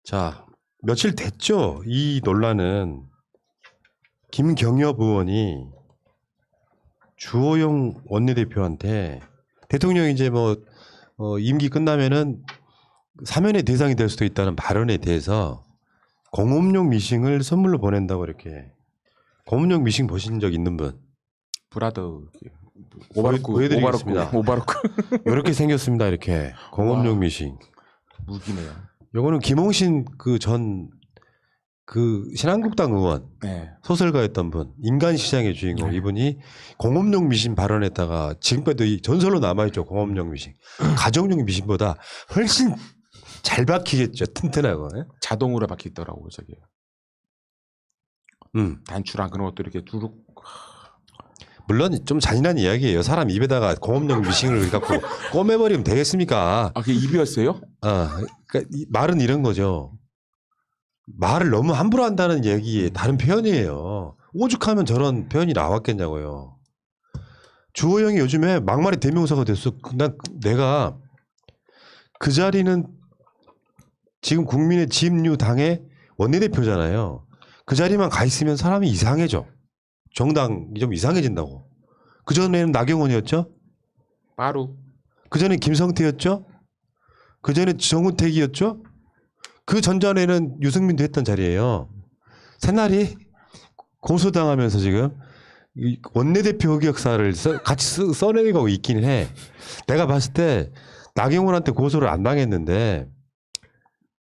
자, 며칠 됐죠. 이 논란은 김경엽 의원이 주호영 원내대표한테 대통령이 이제 임기 끝나면은 사면의 대상이 될 수도 있다는 발언에 대해서 공업용 미싱을 선물로 보낸다고 이렇게. 공업용 미싱 보신 적 있는 분? 브라더 오바로크 보여드리겠습니다. 오바로크 이렇게 생겼습니다. 이렇게 공업용 미싱. 무기네요. 요거는 김홍신 그 신한국당 의원 네. 소설가였던 분, 인간시장의 주인공. 이분이 공업용 미신 발언했다가 지금까지도 이 전설로 남아있죠. 공업용 미신. 가정용 미신보다 훨씬 잘 박히겠죠. 튼튼하고. 예? 자동으로 박히더라고요, 저게. 단추랑 그런 것도 이렇게 두룩. 물론 좀 잔인한 이야기예요. 사람 입에다가 공업용 미싱을 갖고 꼬매버리면 되겠습니까? 아, 그게 입이었어요? 그러니까 말은 이런 거죠. 말을 너무 함부로 한다는 얘기의 다른 표현이에요. 오죽하면 저런 표현이 나왔겠냐고요. 주호영이 요즘에 막말의 대명사가 됐어. 내가 그 자리는 지금 국민의 지임유당의 원내대표잖아요. 그 자리만 가 있으면 사람이 이상해져. 정당이 좀 이상해진다고. 그전에는 나경원이었죠? 바로. 그전에 김성태였죠? 그전에 정우택이었죠? 그 전전에는 유승민도 했던 자리예요. 새날이 고소당하면서 지금 원내대표 흑역사를 같이 써내고 있긴 해. 내가 봤을 때 나경원한테 고소를 안 당했는데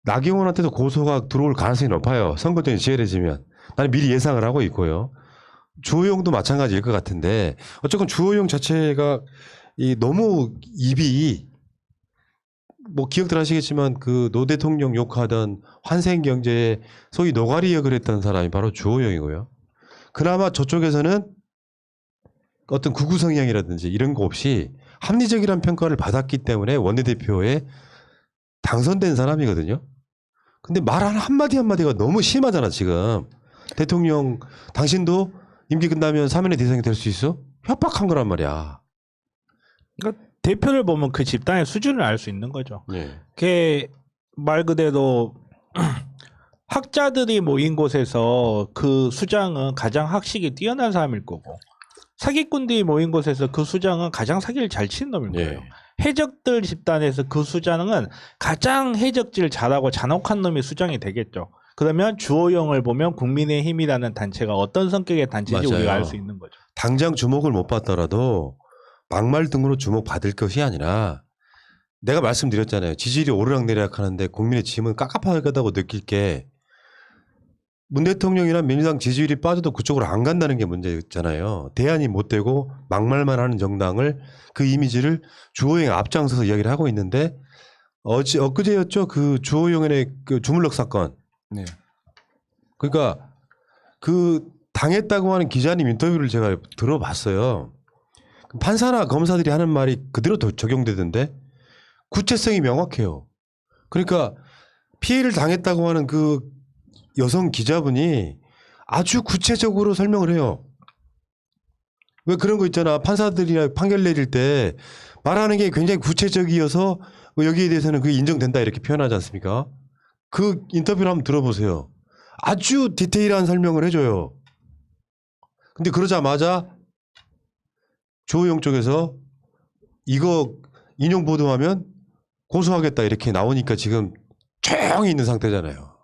나경원한테도 고소가 들어올 가능성이 높아요. 선거전이 치열해지면. 나는 미리 예상을 하고 있고요. 주호영도 마찬가지일 것 같은데 어쨌건 주호영 자체가 너무 입이 기억들 하시겠지만 그 노 대통령 욕하던 환생경제의 소위 노가리 역을 했던 사람이 바로 주호영이고요. 그나마 저쪽에서는 어떤 극우 성향이라든지 이런 거 없이 합리적이라는 평가를 받았기 때문에 원내대표에 당선된 사람이거든요. 근데 말 한마디 한마디가 너무 심하잖아 지금. 대통령 당신도 임기 끝나면 사면의 대상이 될 수 있어? 협박한 거란 말이야. 그러니까 대표를 보면 그 집단의 수준을 알 수 있는 거죠. 네. 그게 말 그대로 학자들이 모인 곳에서 그 수장은 가장 학식이 뛰어난 사람일 거고 사기꾼들이 모인 곳에서 그 수장은 가장 사기를 잘 치는 놈일 거예요. 해적들 집단에서 그 수장은 가장 해적질 잘하고 잔혹한 놈이 수장이 되겠죠. 그러면 주호영을 보면 국민의힘이라는 단체가 어떤 성격의 단체인지 맞아요. 우리가 알 수 있는 거죠. 당장 주목을 못 받더라도 막말 등으로 주목받을 것이 아니라 내가 말씀드렸잖아요. 지지율이 오르락내리락 하는데 국민의 짐은 깝깝하다고 느낄 게 문 대통령이나 민주당 지지율이 빠져도 그쪽으로 안 간다는 게 문제였잖아요. 대안이 못 되고 막말만 하는 정당을 그 이미지를 주호영이 앞장서서 이야기를 하고 있는데 엊그제였죠. 그 주호영의 그 주물럭 사건. 네. 그러니까 그 당했다고 하는 기자님 인터뷰를 제가 들어봤어요. 판사나 검사들이 하는 말이 그대로 적용되던데 구체성이 명확해요. 그러니까 피해를 당했다고 하는 그 여성 기자분이 아주 구체적으로 설명을 해요. 왜 그런 거 있잖아. 판사들이나 판결 내릴 때 말하는 게 굉장히 구체적이어서 여기에 대해서는 그게 인정된다 이렇게 표현하지 않습니까? 그 인터뷰를 한번 들어보세요. 아주 디테일한 설명을 해줘요. 근데 그러자마자 주호영 쪽에서 이거 인용 보도하면 고소하겠다 이렇게 나오니까 지금 조용히 있는 상태잖아요.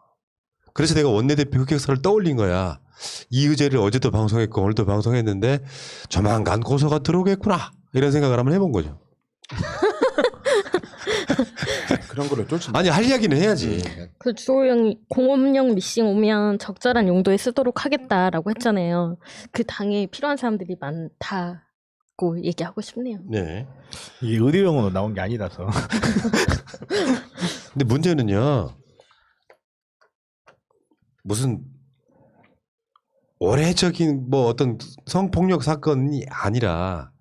그래서 내가 원내대표 흑역사를 떠올린 거야. 이 의제를 어제도 방송했고 오늘도 방송했는데 조만간 고소가 들어오겠구나 이런 생각을 한번 해본 거죠. 그런 거를 쫓지. 아니 할 이야기는 해야지. 그 주호영이 공업용 미싱 오면 적절한 용도에 쓰도록 하겠다라고 했잖아요. 그 당에 필요한 사람들이 많다고 얘기하고 싶네요. 네. 이게 의료용으로 나온 게 아니라서. 근데 문제는요. 무슨 오래적인 어떤 성폭력 사건이 아니라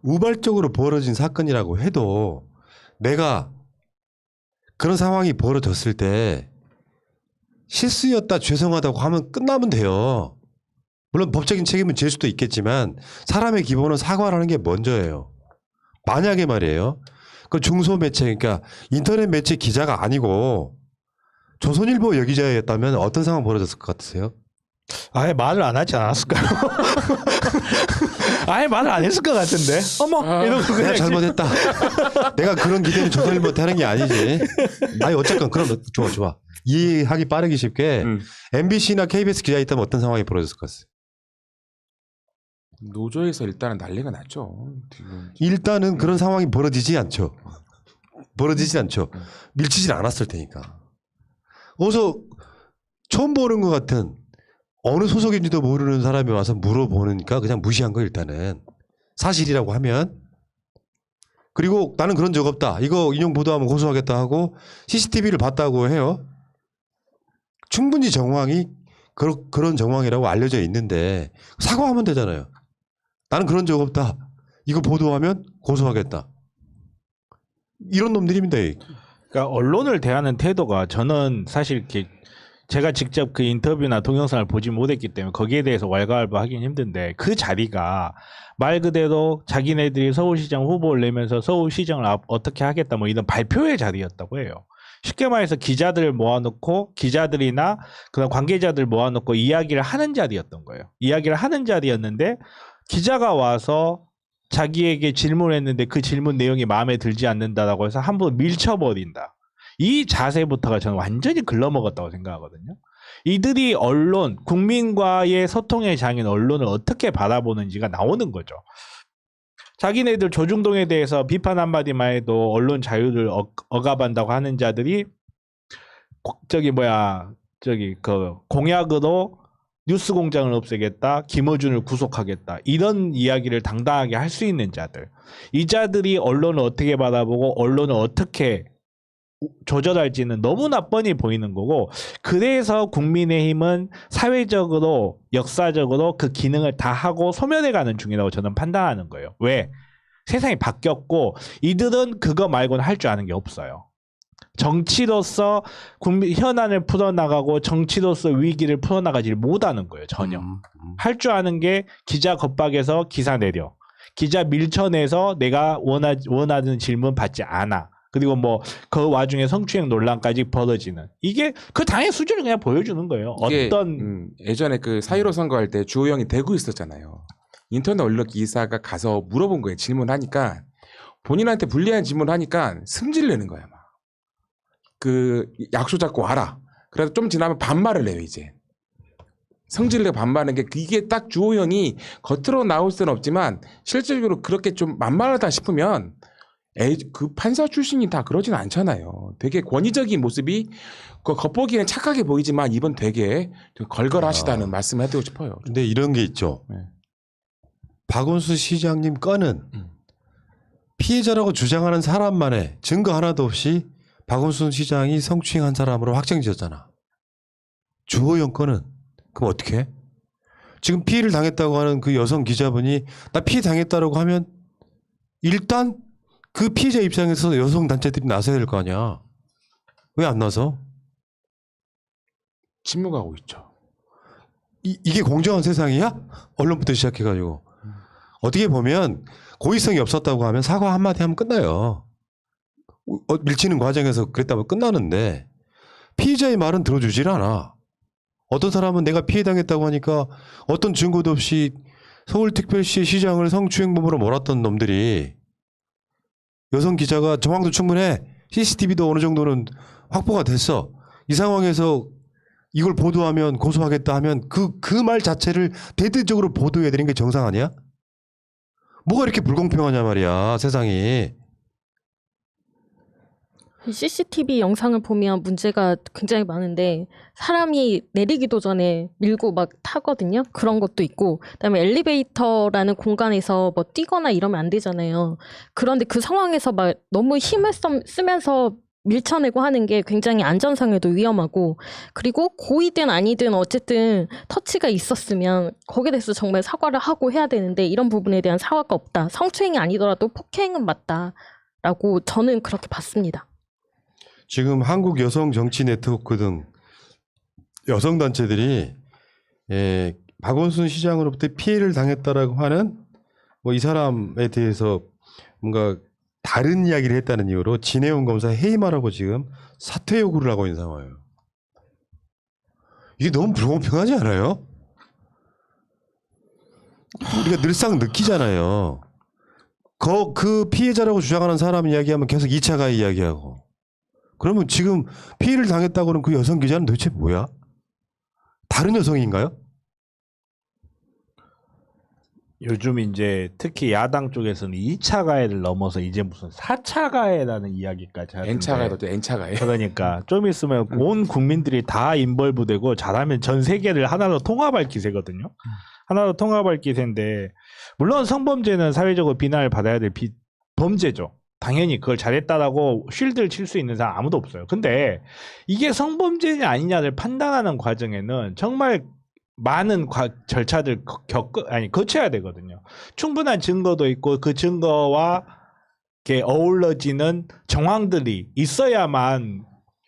우발적으로 벌어진 사건이라고 해도 내가 그런 상황이 벌어졌을 때 실수였다 죄송하다고 하면 끝나면 돼요. 물론 법적인 책임은 질 수도 있겠지만 사람의 기본은 사과를 하는 게 먼저예요. 만약에 말이에요. 그 중소매체 그러니까 인터넷 매체 기자가 아니고 조선일보 여기자였다면 어떤 상황 벌어졌을 것 같으세요? 아예 말을 안 하지 않았을까요? 아예 말을 안 했을 것 같은데. 어머 이러고 내가 그냥 잘못했다. 내가 그런 기대는 조선일보한테 하는 게 아니지. 아니 어쨌건 그럼 좋아. 이해하기 빠르기 쉽게 MBC나 KBS 기자 있다면 어떤 상황이 벌어졌을 것 같아요? 노조에서 일단은 난리가 났죠. 지금. 일단은 그런 상황이 벌어지지 않죠. 밀치질 않았을 테니까. 어서 처음 보는 것 같은 어느 소속인지도 모르는 사람이 와서 물어보니까 그냥 무시한 거 일단은 사실이라고 하면. 그리고 나는 그런 적 없다. 이거 인용 보도하면 고소하겠다 하고 CCTV를 봤다고 해요. 충분히 정황이 그런 정황이라고 알려져 있는데 사과하면 되잖아요. 나는 그런 적 없다. 이거 보도하면 고소하겠다. 이런 놈들입니다. 그러니까 언론을 대하는 태도가 저는 사실 이렇게 제가 직접 그 인터뷰나 동영상을 보지 못했기 때문에 거기에 대해서 왈가왈부하기는 힘든데 그 자리가 말 그대로 자기네들이 서울시장 후보를 내면서 서울시장을 어떻게 하겠다 뭐 이런 발표의 자리였다고 해요. 쉽게 말해서 기자들을 모아놓고 기자들이나 그런 관계자들 모아놓고 이야기를 하는 자리였던 거예요. 이야기를 하는 자리였는데 기자가 와서 자기에게 질문했는데 그 질문 내용이 마음에 들지 않는다라고 해서 한번 밀쳐버린다. 이 자세부터가 저는 완전히 글러먹었다고 생각하거든요. 이들이 언론, 국민과의 소통의 장인 언론을 어떻게 바라보는지가 나오는 거죠. 자기네들 조중동에 대해서 비판 한마디만 해도 언론 자유를 억압한다고 하는 자들이 그 공약으로 뉴스 공장을 없애겠다, 김어준을 구속하겠다 이런 이야기를 당당하게 할 수 있는 자들, 이 자들이 언론을 어떻게 바라보고 언론을 어떻게 조절할지는 너무나 뻔히 보이는 거고, 그래서 국민의힘은 사회적으로 역사적으로 그 기능을 다 하고 소멸해가는 중이라고 저는 판단하는 거예요. 왜? 세상이 바뀌었고 이들은 그거 말고는 할 줄 아는 게 없어요. 정치로서 국민 현안을 풀어나가고 정치로서 위기를 풀어나가지 못하는 거예요. 전혀. 할 줄 아는 게 기자 겁박에서 기사 내려, 기자 밀쳐내서 내가 원하는 질문 받지 않아, 그리고 뭐 그 와중에 성추행 논란까지 벌어지는, 이게 그 당의 수준을 그냥 보여주는 거예요. 이게, 어떤 예전에 그 4.15 선거할 때 주호영이 대구 있었잖아요. 인터넷 언론 기사가 가서 물어본 거예요. 질문하니까 본인한테 불리한 질문하니까 승질 내는 거야. 막. 그 약속 잡고 와라. 그래서 좀 지나면 반말을 내요. 이제 성질 내고 반말하는 게, 이게 딱 주호영이 겉으로 나올 수는 없지만 실질적으로 그렇게 좀 만만하다 싶으면 그 판사 출신이 다 그러진 않잖아요. 되게 권위적인 모습이 그 겉보기에는 착하게 보이지만 이번 되게 좀 걸걸하시다는 말씀을 해드리고 싶어요. 근데 이런 게 있죠. 네. 박원순 시장님 건은 피해자라고 주장하는 사람만의 증거 하나도 없이 박원순 시장이 성추행한 사람으로 확정지었잖아. 주호영 건은 그럼 어떻게 해? 지금 피해를 당했다고 하는 그 여성 기자분이 나 피해 당했다라고 하면 일단 그 피해자 입장에서 여성 단체들이 나서야 될 거 아니야. 왜 안 나서? 침묵하고 있죠. 이게 공정한 세상이야? 언론부터 시작해가지고. 어떻게 보면 고의성이 없었다고 하면 사과 한마디 하면 끝나요. 밀치는 과정에서 그랬다면 끝나는데 피해자의 말은 들어주질 않아. 어떤 사람은 내가 피해당했다고 하니까 어떤 증거도 없이 서울특별시 시장을 성추행범으로 몰았던 놈들이 여성 기자가 정황도 충분해, CCTV도 어느 정도는 확보가 됐어, 이 상황에서 이걸 보도하면 고소하겠다 하면 그 말 자체를 대대적으로 보도해야 되는 게 정상 아니야? 뭐가 이렇게 불공평하냐 말이야, 세상이. CCTV 영상을 보면 문제가 굉장히 많은데 사람이 내리기도 전에 밀고 막 타거든요. 그런 것도 있고, 그다음에 엘리베이터라는 공간에서 뭐 뛰거나 이러면 안 되잖아요. 그런데 그 상황에서 막 너무 힘을 쓰면서 밀쳐내고 하는 게 굉장히 안전상에도 위험하고, 그리고 고의든 아니든 어쨌든 터치가 있었으면 거기에 대해서 정말 사과를 하고 해야 되는데 이런 부분에 대한 사과가 없다. 성추행이 아니더라도 폭행은 맞다라고 저는 그렇게 봤습니다. 지금 한국 여성 정치 네트워크 등 여성 단체들이 박원순 시장으로부터 피해를 당했다라고 하는 뭐 이 사람에 대해서 뭔가 다른 이야기를 했다는 이유로 진해원 검사 해임하라고 지금 사퇴 요구를 하고 있는 상황이에요. 이게 너무 불공평하지 않아요? 우리가 늘상 느끼잖아요. 그 피해자라고 주장하는 사람 이야기하면 계속 2차 가해 이야기하고. 그러면 지금 피해를 당했다고는 그 여성 기자는 도대체 뭐야? 다른 여성인가요? 요즘 이제 특히 야당 쪽에서는 2차 가해를 넘어서 이제 무슨 4차 가해라는 이야기까지 하는데 N차 가해도 돼. N차 가해. 그러니까 좀 있으면 온 국민들이 다 인벌브되고 잘하면 전 세계를 하나로 통합할 기세거든요. 하나로 통합할 기세인데 물론 성범죄는 사회적으로 비난을 받아야 될 범죄죠. 당연히 그걸 잘했다라고 쉴드를 칠 수 있는 사람 아무도 없어요. 근데 이게 성범죄냐 아니냐를 판단하는 과정에는 정말 많은 절차들 거쳐야 되거든요. 충분한 증거도 있고 그 증거와 이렇게 어우러지는 정황들이 있어야만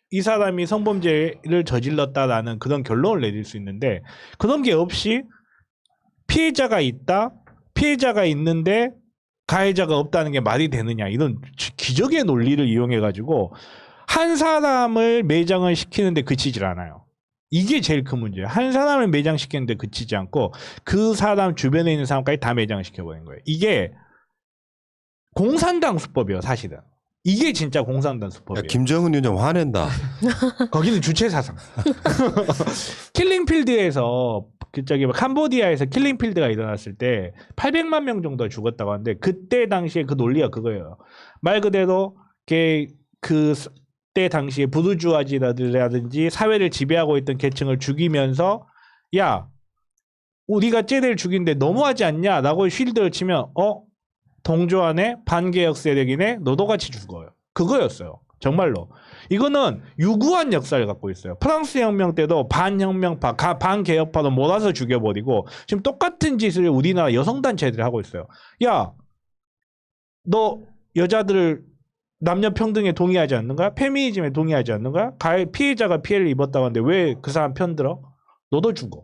이 사람이 성범죄를 저질렀다라는 그런 결론을 내릴 수 있는데 그런 게 없이 피해자가 있다, 피해자가 있는데 가해자가 없다는 게 말이 되느냐 이런 기적의 논리를 이용해가지고 한 사람을 매장을 시키는데 그치질 않아요. 이게 제일 큰 문제예요. 한 사람을 매장시키는데 그치지 않고 그 사람 주변에 있는 사람까지 다 매장시켜버린 거예요. 이게 공산당 수법이에요, 사실은. 이게 진짜 공산당 수법이에요. 김정은 위원장 화낸다. 거기는 주체 사상. 킬링필드에서 캄보디아에서 킬링필드가 일어났을 때 800만 명 정도 죽었다고 하는데 그때 당시에 그 논리가 그거예요. 말 그대로 그때 당시에 부르주아지라든지 사회를 지배하고 있던 계층을 죽이면서 야 우리가 쟤들 죽인데 너무하지 않냐라고 쉴드를 치면 동조하네 반개혁 세력이네 너도 같이 죽어요. 그거였어요. 정말로. 이거는 유구한 역사를 갖고 있어요. 프랑스 혁명 때도 반혁명파, 반개혁파로 몰아서 죽여버리고 지금 똑같은 짓을 우리나라 여성단체들이 하고 있어요. 야, 너 여자들 남녀 평등에 동의하지 않는가? 페미니즘에 동의하지 않는가? 피해자가 피해를 입었다고 하는데 왜 그 사람 편들어? 너도 죽어.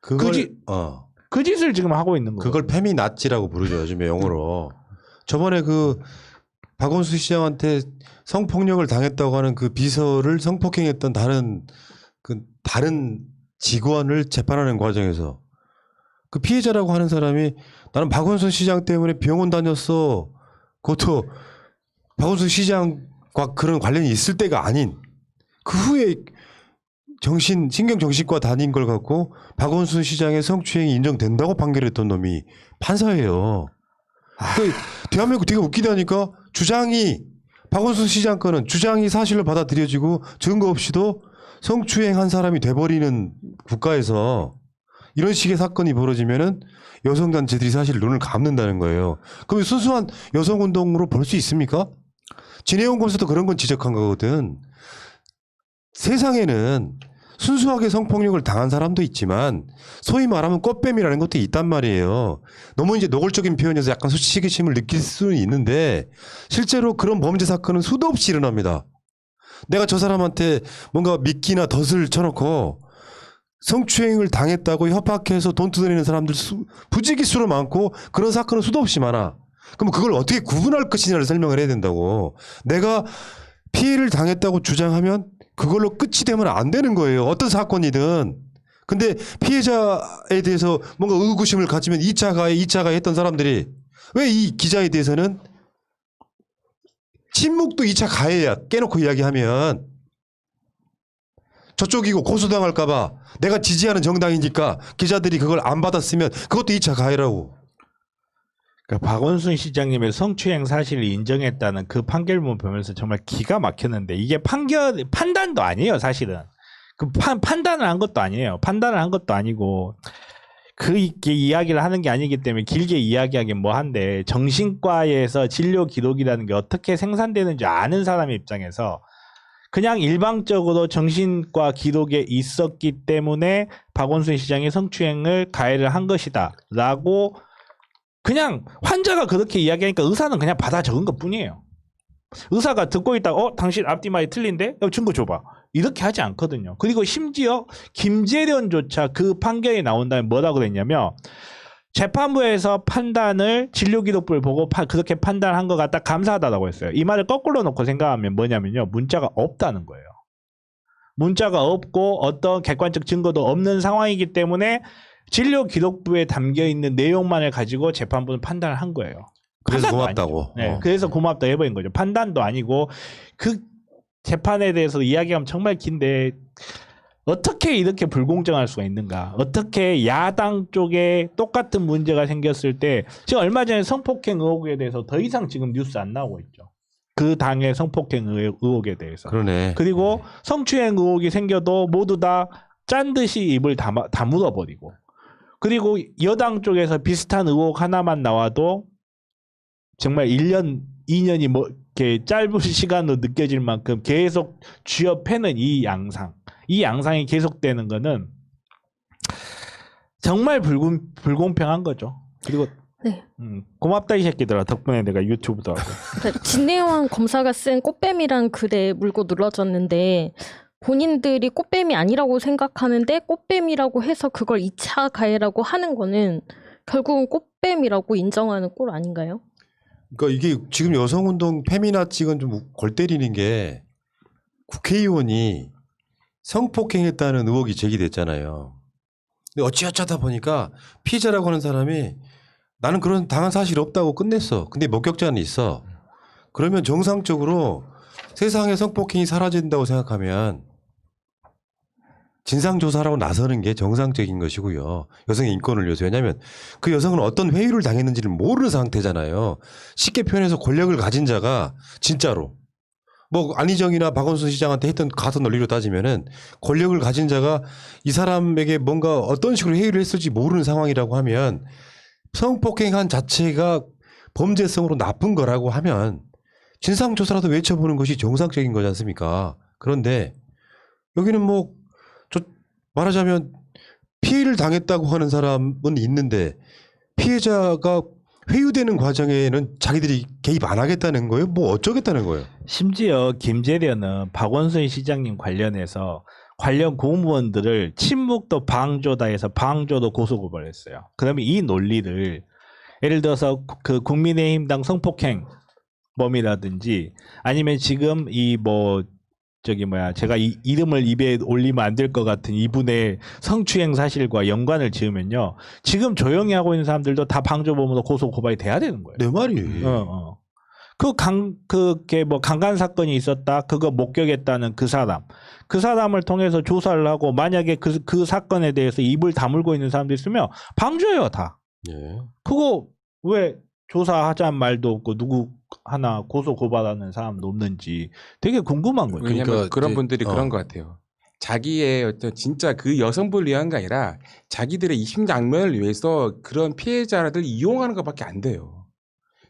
그 짓을 지금 하고 있는 거예요. 그걸 페미나치라고 부르죠. 요즘에 용어로. 저번에 그 박원순 시장한테 성폭력을 당했다고 하는 그 비서를 성폭행했던 다른 직원을 재판하는 과정에서 그 피해자라고 하는 사람이 나는 박원순 시장 때문에 병원 다녔어. 그것도 박원순 시장과 그런 관련이 있을 때가 아닌 그 후에 신경정신과 다닌 걸 갖고 박원순 시장의 성추행이 인정된다고 판결했던 놈이 판사예요. 대한민국 되게 웃기다니까. 박원순 시장 거는 주장이 사실로 받아들여지고 증거 없이도 성추행한 사람이 돼버리는 국가에서 이런 식의 사건이 벌어지면은 여성단체들이 사실 눈을 감는다는 거예요. 그럼 순수한 여성운동으로 볼 수 있습니까? 진해원 검사도 그런 건 지적한 거거든. 세상에는 순수하게 성폭력을 당한 사람도 있지만 소위 말하면 꽃뱀이라는 것도 있단 말이에요. 너무 이제 노골적인 표현에서 약간 수치심을 느낄 수는 있는데 실제로 그런 범죄 사건은 수도 없이 일어납니다. 내가 저 사람한테 뭔가 미끼나 덫을 쳐놓고 성추행을 당했다고 협박해서 돈 뜯어내는 사람들 부지기수로 많고 그런 사건은 수도 없이 많아. 그럼 그걸 어떻게 구분할 것이냐를 설명을 해야 된다고. 내가 피해를 당했다고 주장하면 그걸로 끝이 되면 안 되는 거예요. 어떤 사건이든. 근데 피해자에 대해서 뭔가 의구심을 가지면 2차 가해 했던 사람들이 왜 이 기자에 대해서는 침묵도 2차 가해야 깨놓고 이야기하면 저쪽이고 고소당할까봐 내가 지지하는 정당이니까 기자들이 그걸 안 받았으면 그것도 2차 가해라고. 그러니까 박원순 시장님의 성추행 사실을 인정했다는 그 판결문 보면서 정말 기가 막혔는데 이게 판단도 아니에요, 사실은. 그 판단을 한 것도 아니에요. 판단을 한 것도 아니고 그렇게 이야기를 하는 게 아니기 때문에 길게 이야기하긴 뭐한데 정신과에서 진료 기록이라는 게 어떻게 생산되는지 아는 사람의 입장에서 그냥 일방적으로 정신과 기록에 있었기 때문에 박원순 시장이 성추행을 가해를 한 것이다 라고 그냥 환자가 그렇게 이야기하니까 의사는 그냥 받아 적은 것 뿐이에요. 의사가 듣고 있다가 당신 앞뒤 말이 틀린데? 증거 줘봐. 이렇게 하지 않거든요. 그리고 심지어 김재련조차 그 판결이 나온 다음에 뭐라고 그랬냐면 재판부에서 판단을 진료기록부를 보고 그렇게 판단한 것 같다 감사하다라고 했어요. 이 말을 거꾸로 놓고 생각하면 뭐냐면요. 문자가 없다는 거예요. 문자가 없고 어떤 객관적 증거도 없는 상황이기 때문에 진료 기록부에 담겨 있는 내용만을 가지고 재판부는 판단을 한 거예요. 그래서 판단도 고맙다고. 아니죠. 네, 그래서 고맙다 해버린 거죠. 판단도 아니고 그 재판에 대해서 이야기하면 정말 긴데 어떻게 이렇게 불공정할 수가 있는가? 어떻게 야당 쪽에 똑같은 문제가 생겼을 때 지금 얼마 전에 성폭행 의혹에 대해서 더 이상 지금 뉴스 안 나오고 있죠. 그 당의 성폭행 의혹에 대해서. 그러네. 그리고 성추행 의혹이 생겨도 모두 다 짠 듯이 입을 다물어 버리고. 그리고 여당 쪽에서 비슷한 의혹 하나만 나와도 정말 1년, 2년이 뭐 이렇게 짧은 시간으로 느껴질 만큼 계속 쥐어패는 이 양상. 이 양상이 계속되는 거는 정말 불공평한 거죠. 그리고 네. 고맙다 이 새끼들아. 덕분에 내가 유튜브도 하고. 그러니까 진내원 검사가 쓴 꽃뱀이란 글에 물고 늘어졌는데 본인들이 꽃뱀이 아니라고 생각하는데 꽃뱀이라고 해서 그걸 2차 가해라고 하는 거는 결국은 꽃뱀이라고 인정하는 꼴 아닌가요? 그러니까 이게 지금 여성운동 페미나직은 좀 골 때리는 게 국회의원이 성폭행했다는 의혹이 제기됐잖아요. 근데 어찌어쩌다 보니까 피해자라고 하는 사람이 나는 그런 당한 사실이 없다고 끝냈어. 근데 목격자는 있어. 그러면 정상적으로 세상에 성폭행이 사라진다고 생각하면 진상조사라고 나서는 게 정상적인 것이고요. 여성의 인권을 위해서. 왜냐하면 그 여성은 어떤 회유를 당했는지를 모르는 상태잖아요. 쉽게 표현해서 권력을 가진 자가 진짜로 뭐 안희정이나 박원순 시장한테 했던 같은 논리로 따지면은 권력을 가진 자가 이 사람에게 뭔가 어떤 식으로 회유를 했을지 모르는 상황이라고 하면 성폭행한 자체가 범죄성으로 나쁜 거라고 하면 진상조사라도 외쳐보는 것이 정상적인 거지 않습니까? 그런데 여기는 뭐 말하자면 피해를 당했다고 하는 사람은 있는데 피해자가 회유되는 과정에는 자기들이 개입 안 하겠다는 거예요? 뭐 어쩌겠다는 거예요? 심지어 김재련은 박원순 시장님 관련해서 관련 공무원들을 침묵도 방조다 해서 방조도 고소고발했어요. 그러면 이 논리를 예를 들어서 그 국민의힘당 성폭행 범이라든지 아니면 지금 이 뭐 제가 이 이름을 입에 올리면 안 될 것 같은 이분의 성추행 사실과 연관을 지으면요. 지금 조용히 하고 있는 사람들도 다 방조범으로 고소 고발이 돼야 되는 거예요. 내 말이. 그게 뭐 강간 사건이 있었다. 그거 목격했다는 그 사람을 통해서 조사를 하고 만약에 그 사건에 대해서 입을 다물고 있는 사람도 있으면 방조예요, 다. 예. 그거 왜 조사하자는 말도 없고 누구 하나 고소 고발하는 사람도 없는지 되게 궁금한 거죠. 왜냐면 그러니까 그런 이제- 분들이 그런 것 같아요. 자기의 어떤 진짜 그 여성분을 위한 게 아니라 자기들의 이심장면을 위해서 그런 피해자를 이용하는 것밖에 안 돼요.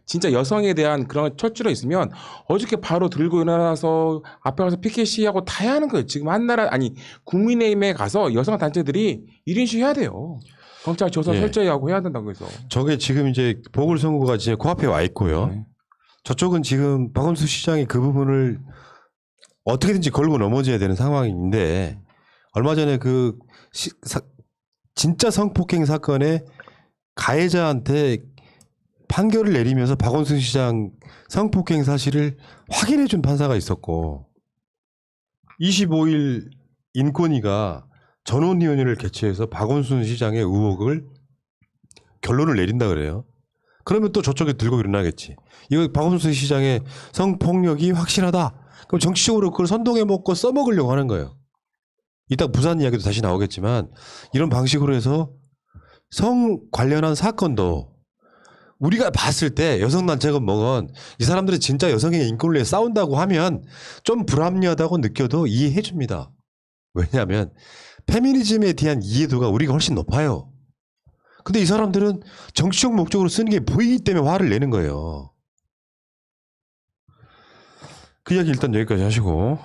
진짜 여성에 대한 그런 철주로 있으면 어저께 바로 들고 일어나서 앞에 가서 피켓 시위하고 다 해야 하는 거예요. 지금 한나라 아니 국민의힘에 가서 여성 단체들이 1인 시위 해야 돼요. 검찰 조사 예. 철저히 하고 해야 된다고 해서. 저게 지금 이제 보궐선거가 이제 코앞에 와 있고요. 네. 저쪽은 지금 박원순 시장이 그 부분을 어떻게든지 걸고 넘어져야 되는 상황인데 얼마 전에 진짜 성폭행 사건의 가해자한테 판결을 내리면서 박원순 시장 성폭행 사실을 확인해 준 판사가 있었고 25일 인권위가 전원위원회를 개최해서 박원순 시장의 의혹을 결론을 내린다 그래요. 그러면 또 저쪽에 들고 일어나겠지. 이거 박원순 시장의 성폭력이 확실하다. 그럼 정치적으로 그걸 선동해 먹고 써먹으려고 하는 거예요. 이따 부산 이야기도 다시 나오겠지만 이런 방식으로 해서 성 관련한 사건도 우리가 봤을 때 여성단체가 뭐건 이 사람들이 진짜 여성의 인권을 위해 싸운다고 하면 좀 불합리하다고 느껴도 이해해 줍니다. 왜냐하면 페미니즘에 대한 이해도가 우리가 훨씬 높아요. 근데 이 사람들은 정치적 목적으로 쓰는 게 보이기 때문에 화를 내는 거예요. 그 이야기 일단 여기까지 하시고